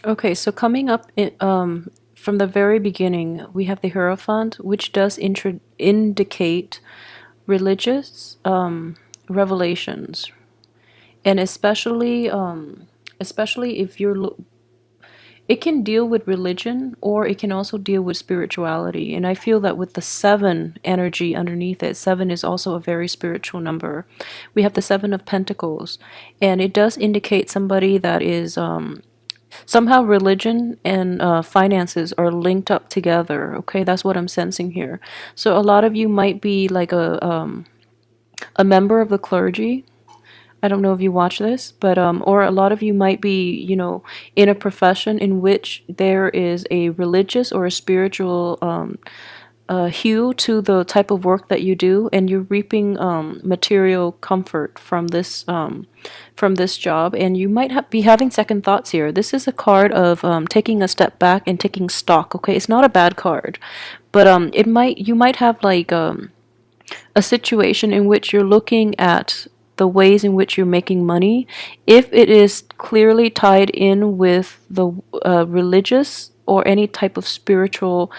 Okay, so coming up from the very beginning, we have the Hierophant, which does indicate religious revelations, and especially if it can deal with religion or it can also deal with spirituality. And I feel that with the seven energy underneath it, seven is also a very spiritual number. We have the Seven of Pentacles, and it does indicate somebody that is somehow religion and finances are linked up together. Okay, that's what I'm sensing here. So a lot of you might be like a member of the clergy. I don't know if you watch this, but or a lot of you might be, in a profession in which there is a religious or a spiritual hue to the type of work that you do, and you're reaping material comfort from this job, and you might be having second thoughts here. This is a card of taking a step back and taking stock. Okay, it's not a bad card, but you might have like a situation in which you're looking at the ways in which you're making money. If it is clearly tied in with the religious or any type of spiritual,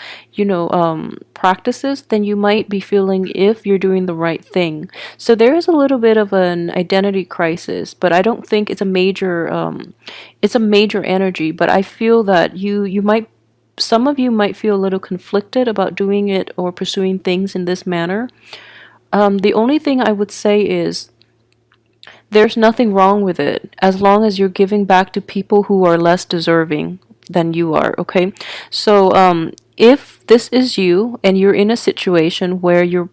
practices, then you might be feeling if you're doing the right thing. So there is a little bit of an identity crisis, but I don't think it's a major energy. But I feel that some of you might feel a little conflicted about doing it or pursuing things in this manner. The only thing I would say is there's nothing wrong with it as long as you're giving back to people who are less deserving than you are, okay? So, if this is you and you're in a situation where you're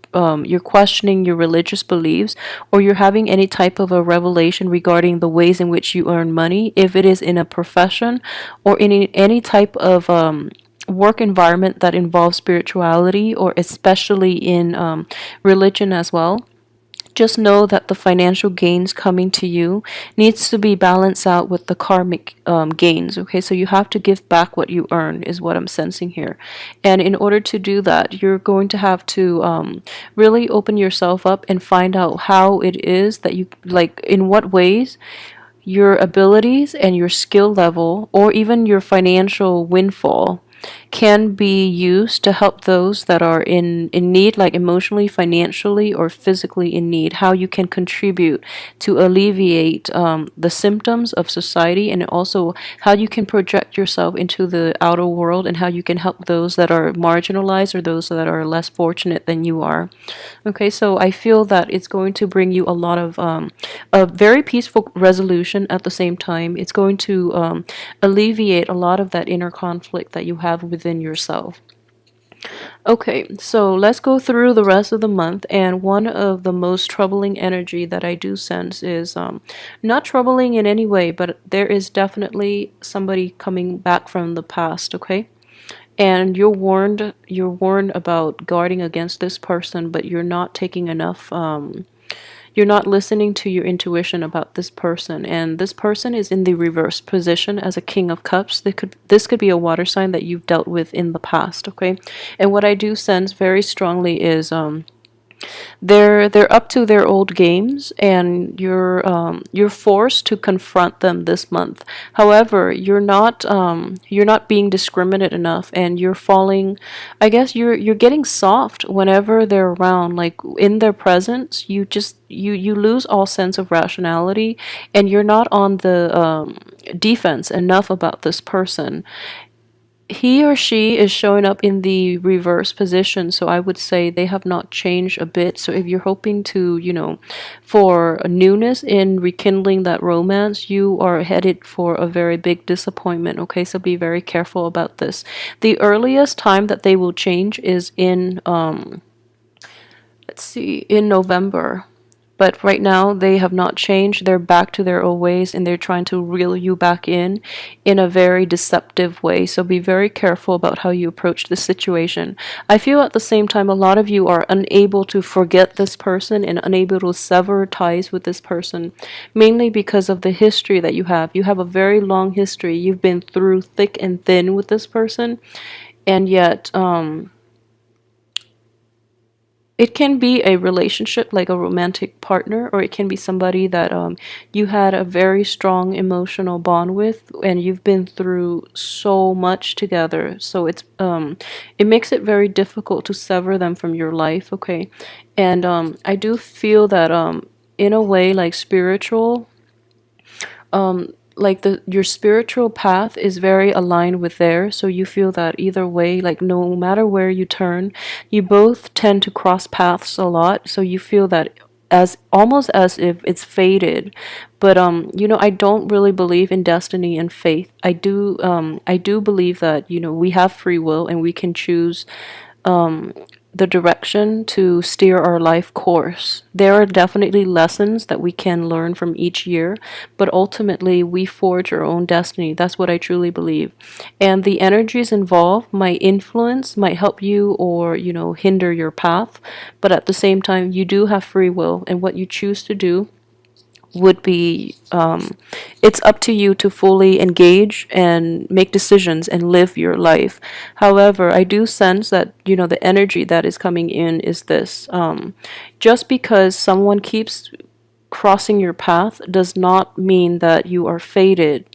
questioning your religious beliefs, or you're having any type of a revelation regarding the ways in which you earn money, if it is in a profession or in any type of work environment that involves spirituality, or especially in religion as well, just know that the financial gains coming to you needs to be balanced out with the karmic gains. Okay, so you have to give back what you earn, is what I'm sensing here. And in order to do that, you're going to have to really open yourself up and find out how it is that you like, in what ways your abilities and your skill level, or even your financial windfall, can be used to help those that are in need, like emotionally, financially, or physically in need. How you can contribute to alleviate the symptoms of society, and also how you can project yourself into the outer world, and how you can help those that are marginalized or those that are less fortunate than you are. Okay, so I feel that it's going to bring you a lot of a very peaceful resolution at the same time. It's going to alleviate a lot of that inner conflict that you have within yourself. Okay, so let's go through the rest of the month. And one of the most troubling energy that I do sense is not troubling in any way, but there is definitely somebody coming back from the past, okay? And you're warned about guarding against this person, but you're not taking enough you're not listening to your intuition about this person, and this person is in the reverse position as a King of Cups. This could be a water sign that you've dealt with in the past, okay? And what I do sense very strongly is they're up to their old games, and you're forced to confront them this month. However, you're not being discriminate enough, and you're falling. I guess you're getting soft whenever they're around. Like in their presence, you lose all sense of rationality, and you're not on the defense enough about this person. He or she is showing up in the reverse position, so I would say they have not changed a bit. So if you're hoping to, for a newness in rekindling that romance, you are headed for a very big disappointment. Okay, so be very careful about this. The earliest time that they will change is in let's see, in November. But right now, they have not changed. They're back to their old ways, and they're trying to reel you back in a very deceptive way. So be very careful about how you approach this situation. I feel at the same time, a lot of you are unable to forget this person and unable to sever ties with this person, mainly because of the history that you have. You have a very long history. You've been through thick and thin with this person, and yet, It can be a relationship, like a romantic partner, or it can be somebody that you had a very strong emotional bond with, and you've been through so much together. So it makes it very difficult to sever them from your life. Okay, and I do feel that in a way, like spiritual, like the your spiritual path is very aligned with theirs, so you feel that either way, like no matter where you turn, you both tend to cross paths a lot, so you feel that as almost as if it's fated. But I don't really believe in destiny and faith. I do believe that we have free will and we can choose the direction to steer our life course. There are definitely lessons that we can learn from each year, but ultimately we forge our own destiny. That's what I truly believe. And the energies involved might influence, might help you or, hinder your path, but at the same time, you do have free will, and what you choose to do would be it's up to you to fully engage and make decisions and live your life. However, I do sense that the energy that is coming in is this: just because someone keeps crossing your path does not mean that you are fated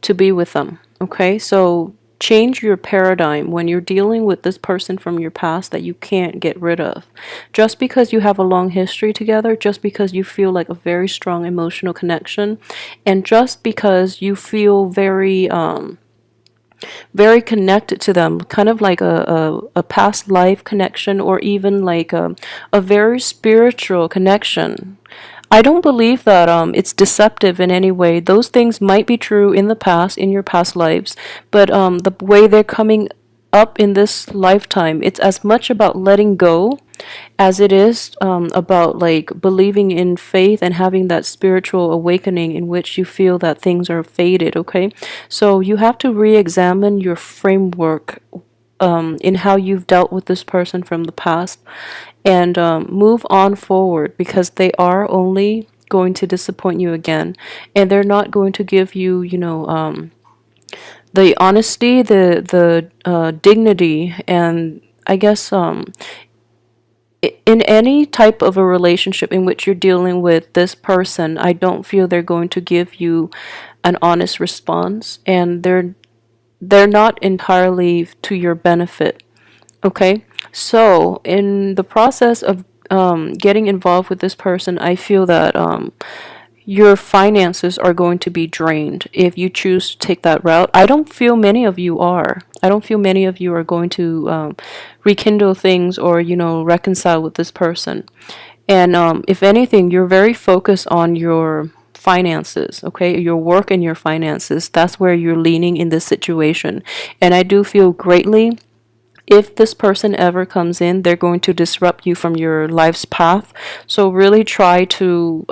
to be with them. Okay, so change your paradigm when you're dealing with this person from your past that you can't get rid of. Just because you have a long history together, just because you feel like a very strong emotional connection, and just because you feel very connected to them, kind of like a past life connection, or even like a very spiritual connection. I don't believe that it's deceptive in any way. Those things might be true in the past, in your past lives, but the way they're coming up in this lifetime, it's as much about letting go as it is about like believing in faith and having that spiritual awakening in which you feel that things are faded. Okay, so you have to re-examine your framework in how you've dealt with this person from the past, and move on forward, because they are only going to disappoint you again, and they're not going to give you the honesty, the dignity, and I guess in any type of a relationship in which you're dealing with this person, I don't feel they're going to give you an honest response, and they're not entirely to your benefit. Okay, so in the process of getting involved with this person, I feel that your finances are going to be drained if you choose to take that route. I don't feel many of you are. I don't feel many of you are going to rekindle things or, reconcile with this person. And if anything, you're very focused on your finances, okay? Your work and your finances. That's where you're leaning in this situation. And I do feel greatly, if this person ever comes in, they're going to disrupt you from your life's path. So really try to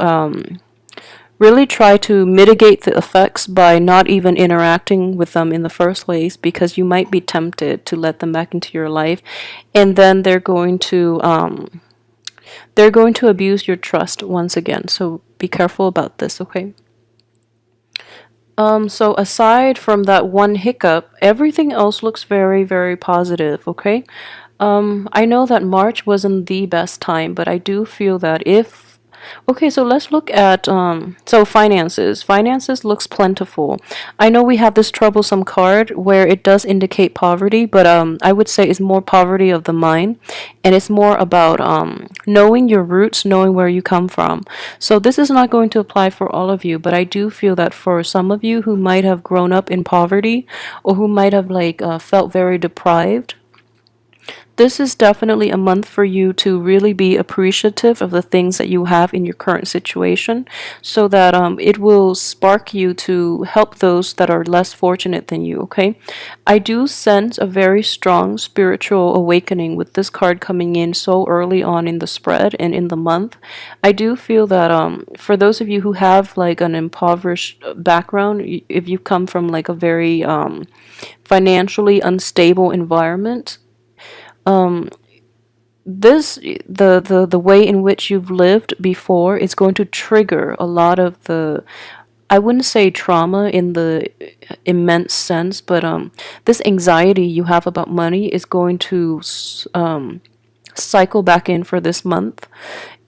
mitigate the effects by not even interacting with them in the first place, because you might be tempted to let them back into your life, and then they're going to abuse your trust once again. So be careful about this, okay? So aside from that one hiccup, everything else looks very, very positive, okay? I know that March wasn't the best time, but I do feel that if okay, so let's look at so finances. Finances looks plentiful. I know we have this troublesome card where it does indicate poverty, but I would say it's more poverty of the mind, and it's more about knowing your roots, knowing where you come from. So this is not going to apply for all of you, but I do feel that for some of you who might have grown up in poverty, or who might have like felt very deprived, this is definitely a month for you to really be appreciative of the things that you have in your current situation, so that it will spark you to help those that are less fortunate than you, okay? I do sense a very strong spiritual awakening with this card coming in so early on in the spread and in the month. I do feel that for those of you who have like an impoverished background, if you come from like a very financially unstable environment, this the way in which you've lived before is going to trigger a lot of the, I wouldn't say trauma in the immense sense, but this anxiety you have about money is going to cycle back in for this month.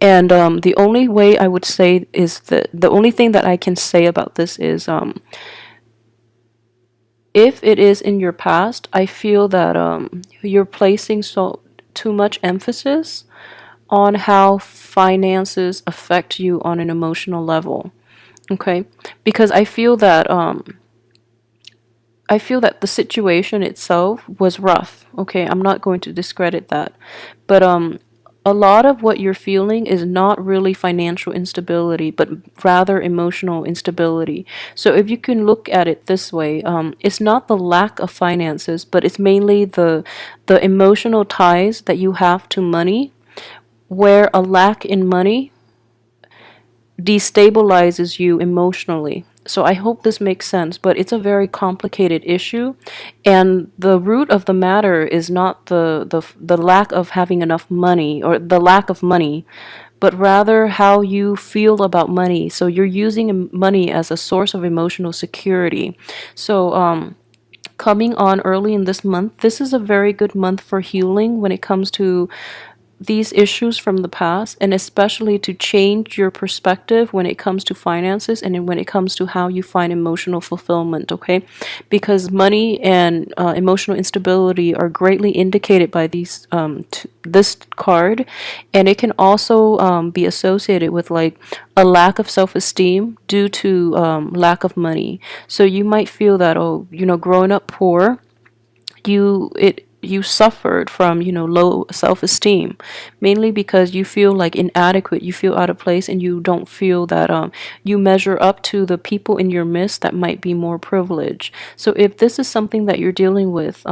And the only way I would say is that the only thing that I can say about this is if it is in your past, I feel that you're placing too much emphasis on how finances affect you on an emotional level. Okay, because I feel that the situation itself was rough. Okay, I'm not going to discredit that, but a lot of what you're feeling is not really financial instability, but rather emotional instability. So if you can look at it this way, it's not the lack of finances, but it's mainly the emotional ties that you have to money, where a lack in money destabilizes you emotionally. So I hope this makes sense, but it's a very complicated issue, and the root of the matter is not the lack of having enough money or the lack of money, but rather how you feel about money. So you're using money as a source of emotional security. So coming on early in this month, this is a very good month for healing when it comes to these issues from the past, and especially to change your perspective when it comes to finances and when it comes to how you find emotional fulfillment. Okay, because money and emotional instability are greatly indicated by this card, and it can also be associated with like a lack of self-esteem due to lack of money. So you might feel that, oh, growing up poor, you suffered from low self-esteem, mainly because you feel like inadequate, you feel out of place, and you don't feel that you measure up to the people in your midst that might be more privileged. So if this is something that you're dealing with,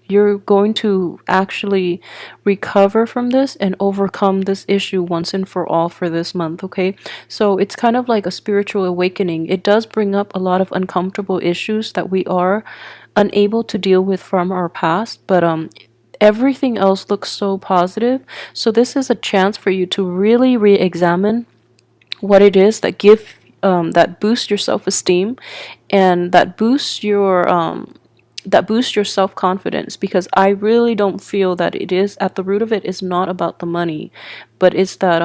you're going to actually recover from this and overcome this issue once and for all for this month. Okay, so it's kind of like a spiritual awakening. It does bring up a lot of uncomfortable issues that we are unable to deal with from our past, but everything else looks so positive. So this is a chance for you to really re-examine what it is that boosts your self-esteem, and that boosts your self-confidence, because I really don't feel that it is at the root of it is not about the money, but it's that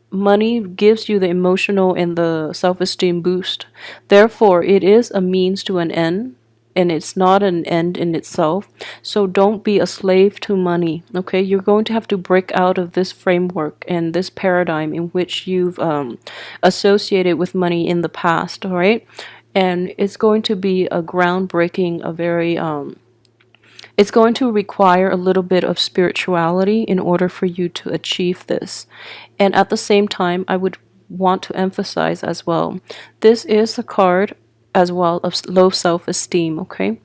money gives you the emotional and the self-esteem boost. Therefore, it is a means to an end, and it's not an end in itself. So don't be a slave to money. Okay, you're going to have to break out of this framework and this paradigm in which you've associated with money in the past. All right, and it's going to be a groundbreaking, a very it's going to require a little bit of spirituality in order for you to achieve this. And at the same time, I would want to emphasize as well, this is a card as well of low self-esteem. Okay,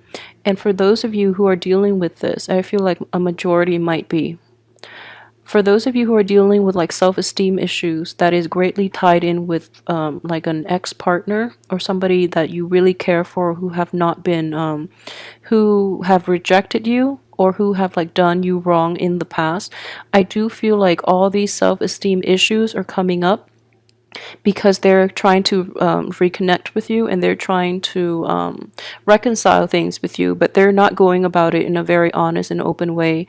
and for those of you who are dealing with this, I feel like a majority might be. For those of you who are dealing with like self-esteem issues, that is greatly tied in with like an ex-partner or somebody that you really care for, who have not been who have rejected you or who have like done you wrong in the past. I do feel like all these self-esteem issues are coming up because they're trying to reconnect with you, and they're trying to reconcile things with you, but they're not going about it in a very honest and open way.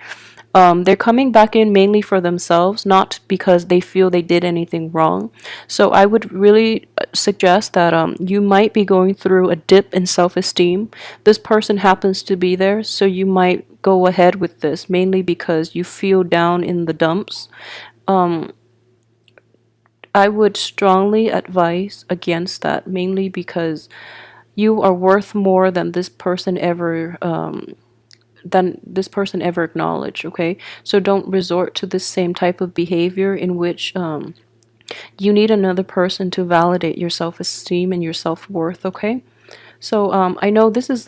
They're coming back in mainly for themselves, not because they feel they did anything wrong. So I would really suggest that you might be going through a dip in self-esteem. This person happens to be there, so you might go ahead with this mainly because you feel down in the dumps. I would strongly advise against that, mainly because you are worth more than this person ever acknowledged. Okay, so don't resort to this same type of behavior in which you need another person to validate your self-esteem and your self-worth. Okay, so I know this is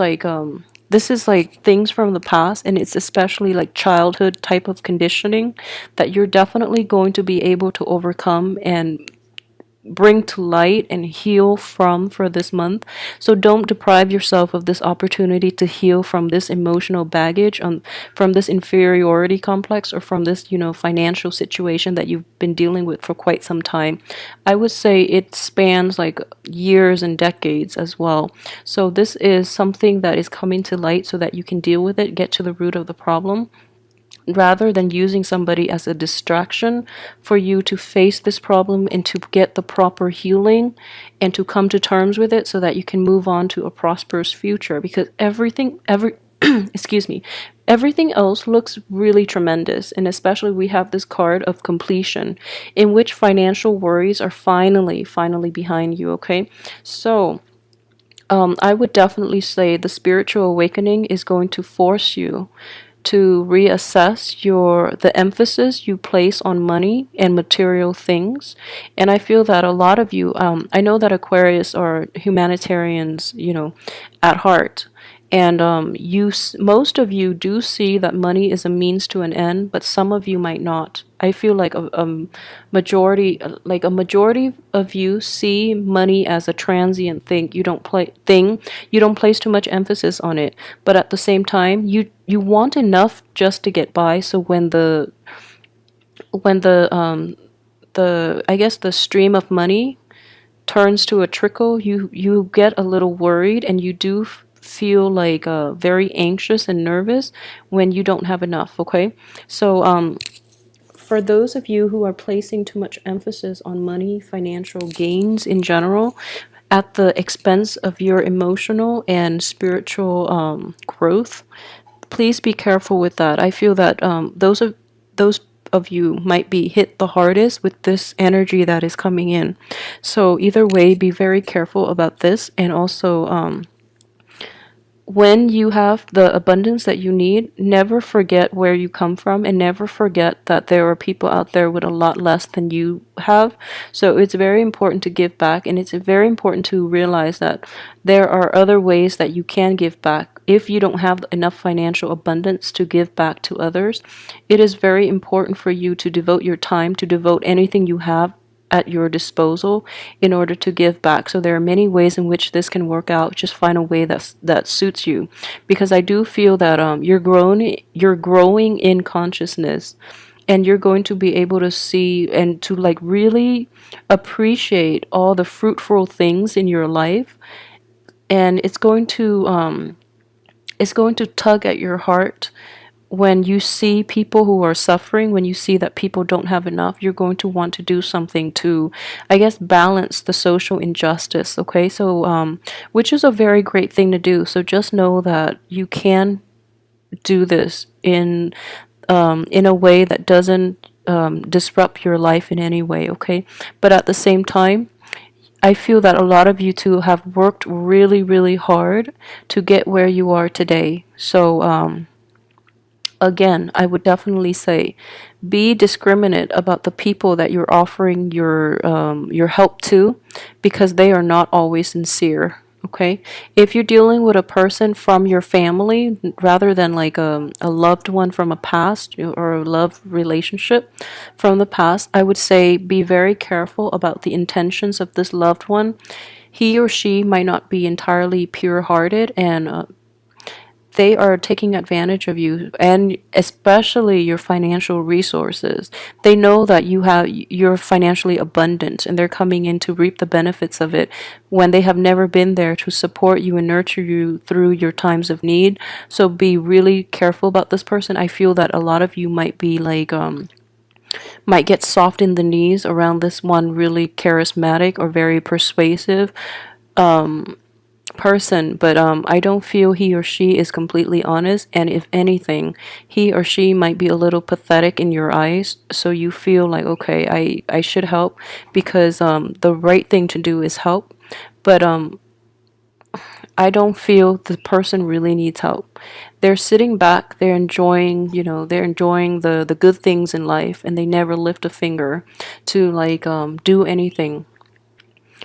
like things from the past, and it's especially like childhood type of conditioning that you're definitely going to be able to overcome and bring to light and heal from for this month. So don't deprive yourself of this opportunity to heal from this emotional baggage, from this inferiority complex, or from this, financial situation that you've been dealing with for quite some time. I would say it spans like years and decades as well. So this is something that is coming to light so that you can deal with it, get to the root of the problem. rather than using somebody as a distraction for you to face this problem and to get the proper healing and to come to terms with it so that you can move on to a prosperous future. Because every excuse me, everything else looks really tremendous, and especially we have this card of completion in which financial worries are finally behind you. Okay, so I would definitely say the spiritual awakening is going to force you to reassess the emphasis you place on money and material things. And I feel that a lot of you, I know that Aquarius are humanitarians, at heart. And most of you do see that money is a means to an end, but some of you might not. I feel like a majority of you see money as a transient thing. You don't place too much emphasis on it. But at the same time, you want enough just to get by. So when the I guess the stream of money turns to a trickle, you get a little worried, and you do feel like very anxious and nervous when you don't have enough. Okay, so for those of you who are placing too much emphasis on money, financial gains in general, at the expense of your emotional and spiritual growth, please be careful with that. I feel that those of you might be hit the hardest with this energy that is coming in. So either way, be very careful about this, and also when you have the abundance that you need, never forget where you come from, and never forget that there are people out there with a lot less than you have. So it's very important to give back, and it's very important to realize that there are other ways that you can give back. If you don't have enough financial abundance to give back to others, it is very important for you to devote your time, to devote anything you have at your disposal in order to give back. So there are many ways in which this can work out. Just find a way that suits you, because I do feel that you're growing in consciousness, and you're going to be able to see and to like really appreciate all the fruitful things in your life, and it's going to tug at your heart when you see people who are suffering, when you see that people don't have enough. You're going to want to do something to, I guess, balance the social injustice. Okay, so which is a very great thing to do. So just know that you can do this in a way that doesn't disrupt your life in any way. Okay, but at the same time, I feel that a lot of you too have worked really, really hard to get where you are today. So again, I would definitely say be discriminate about the people that you're offering your help to, because they are not always sincere. Okay, if you're dealing with a person from your family rather than like a loved one from a past, or a love relationship from the past, I would say be very careful about the intentions of this loved one. He or she might not be entirely pure hearted, and they are taking advantage of you, and especially your financial resources. They know that you're financially abundant, and they're coming in to reap the benefits of it when they have never been there to support you and nurture you through your times of need. So be really careful about this person. I feel that a lot of you might be like might get soft in the knees around this one really charismatic or very persuasive person, but I don't feel he or she is completely honest, and if anything, he or she might be a little pathetic in your eyes, so you feel like, okay, I should help, because the right thing to do is help, but I don't feel the person really needs help. They're sitting back, they're enjoying the good things in life, and they never lift a finger to like do anything.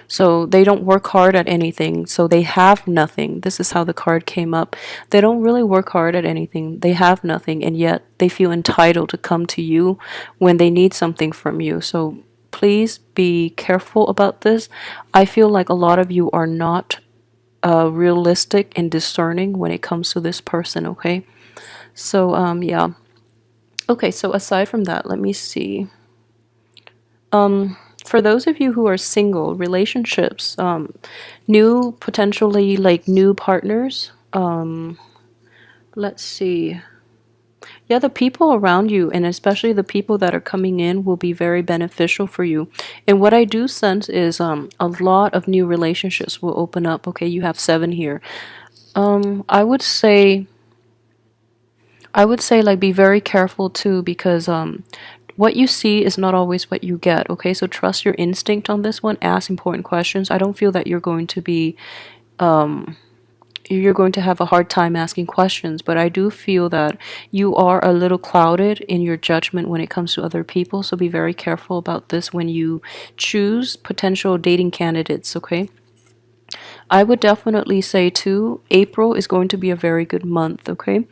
So they don't work hard at anything. So they have nothing. This is how the card came up. They don't really work hard at anything. They have nothing, and yet they feel entitled to come to you when they need something from you. So please be careful about this. I feel like a lot of you are not realistic and discerning when it comes to this person, okay? So, yeah. Okay, so aside from that, let me see. For those of you who are single, relationships, new, potentially like new partners, let's see. Yeah, the people around you, and especially the people that are coming in, will be very beneficial for you. And what I do sense is a lot of new relationships will open up. Okay, you have 7 here. I would say like be very careful too, because what you see is not always what you get. Okay, so trust your instinct on this one. Ask important questions. I don't feel that you're going to have a hard time asking questions, but I do feel that you are a little clouded in your judgment when it comes to other people. So be very careful about this when you choose potential dating candidates. Okay, I would definitely say too, April is going to be a very good month. Okay,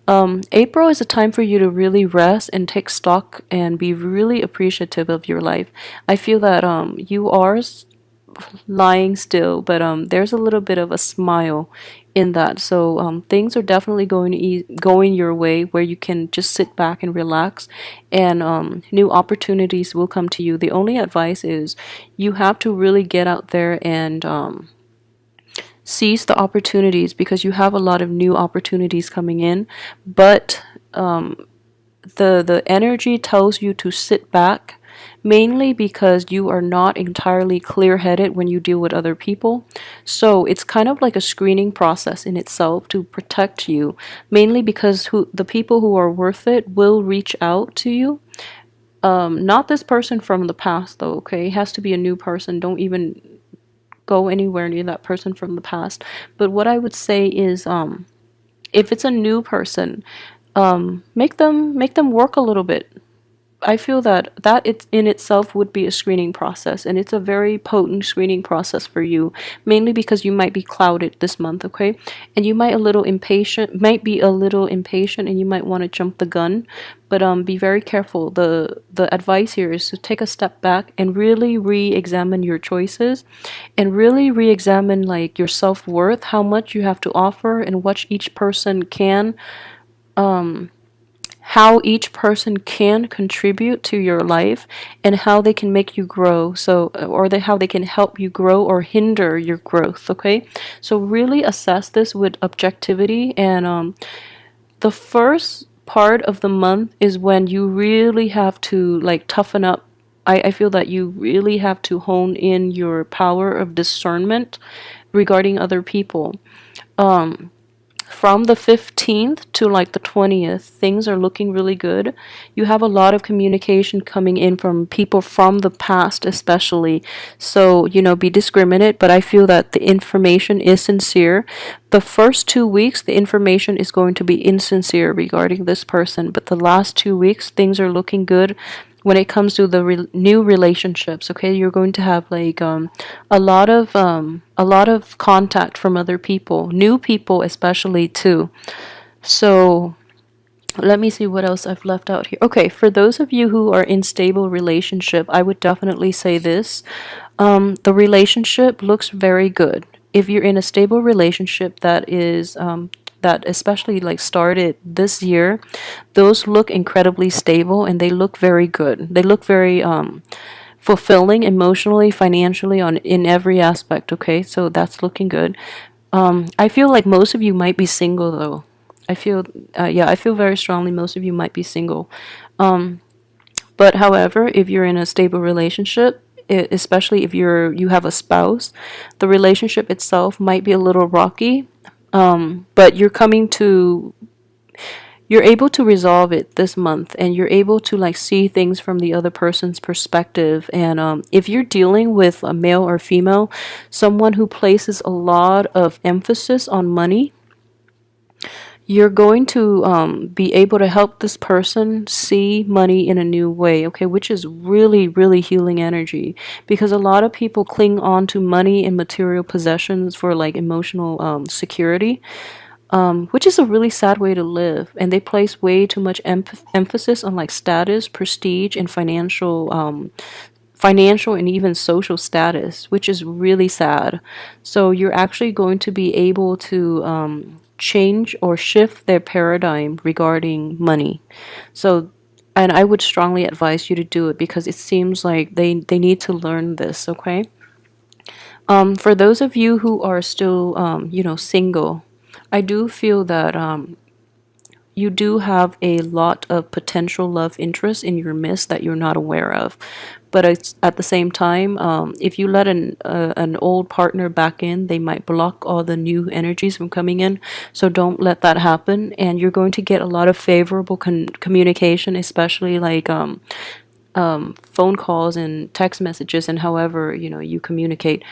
April is a time for you to really rest and take stock and be really appreciative of your life. I feel that you are lying still, but there's a little bit of a smile in that. So things are definitely going to going your way, where you can just sit back and relax, and new opportunities will come to you. The only advice is you have to really get out there and seize the opportunities, because you have a lot of new opportunities coming in, but the energy tells you to sit back, mainly because you are not entirely clear-headed when you deal with other people. So it's kind of like a screening process in itself to protect you, mainly because the people who are worth it will reach out to you. Not this person from the past though, okay? It has to be a new person. Don't even go anywhere near that person from the past. But what I would say is if it's a new person, make them work a little bit. I feel that it in itself would be a screening process, and it's a very potent screening process for you, mainly because you might be clouded this month, okay? And you might be a little impatient, and you might want to jump the gun, but be very careful. The advice here is to take a step back and really re-examine your choices, and really re-examine like your self-worth, how much you have to offer, and what each person can how each person can contribute to your life, and how they can make you grow, how they can help you grow or hinder your growth. Okay, so really assess this with objectivity, and the first part of the month is when you really have to like toughen up. I feel that you really have to hone in your power of discernment regarding other people. From the 15th to like the 20th, things are looking really good. You have a lot of communication coming in from people from the past, especially. So, be discriminate, but I feel that the information is sincere. The first 2 weeks, the information is going to be insincere regarding this person, but the last 2 weeks, things are looking good when it comes to the new relationships. Okay, you're going to have like a lot of contact from other people, new people especially too. So let me see what else I've left out here. Okay, for those of you who are in stable relationship, I would definitely say this. The relationship looks very good. If you're in a stable relationship that especially like started this year, those look incredibly stable, and they look very good. They look very fulfilling emotionally, financially, on in every aspect. Okay, so that's looking good. I feel like most of you might be single though. I feel very strongly most of you might be single. But however, if you're in a stable relationship, especially if you have a spouse, the relationship itself might be a little rocky. But you're able to resolve it this month, and you're able to like see things from the other person's perspective. And if you're dealing with a male or female, someone who places a lot of emphasis on money, you're going to be able to help this person see money in a new way, okay, which is really, really healing energy, because a lot of people cling on to money and material possessions for like emotional security, which is a really sad way to live. And they place way too much emphasis on like status, prestige, and financial and even social status, which is really sad. So you're actually going to be able to change or shift their paradigm regarding money. So, and I would strongly advise you to do it, because it seems like they need to learn this, okay? For those of you who are still, single, I do feel that you do have a lot of potential love interest in your midst that you're not aware of. But it's, at the same time, if you let an old partner back in, they might block all the new energies from coming in. So don't let that happen, and you're going to get a lot of favorable communication, especially like phone calls and text messages, and however you communicate.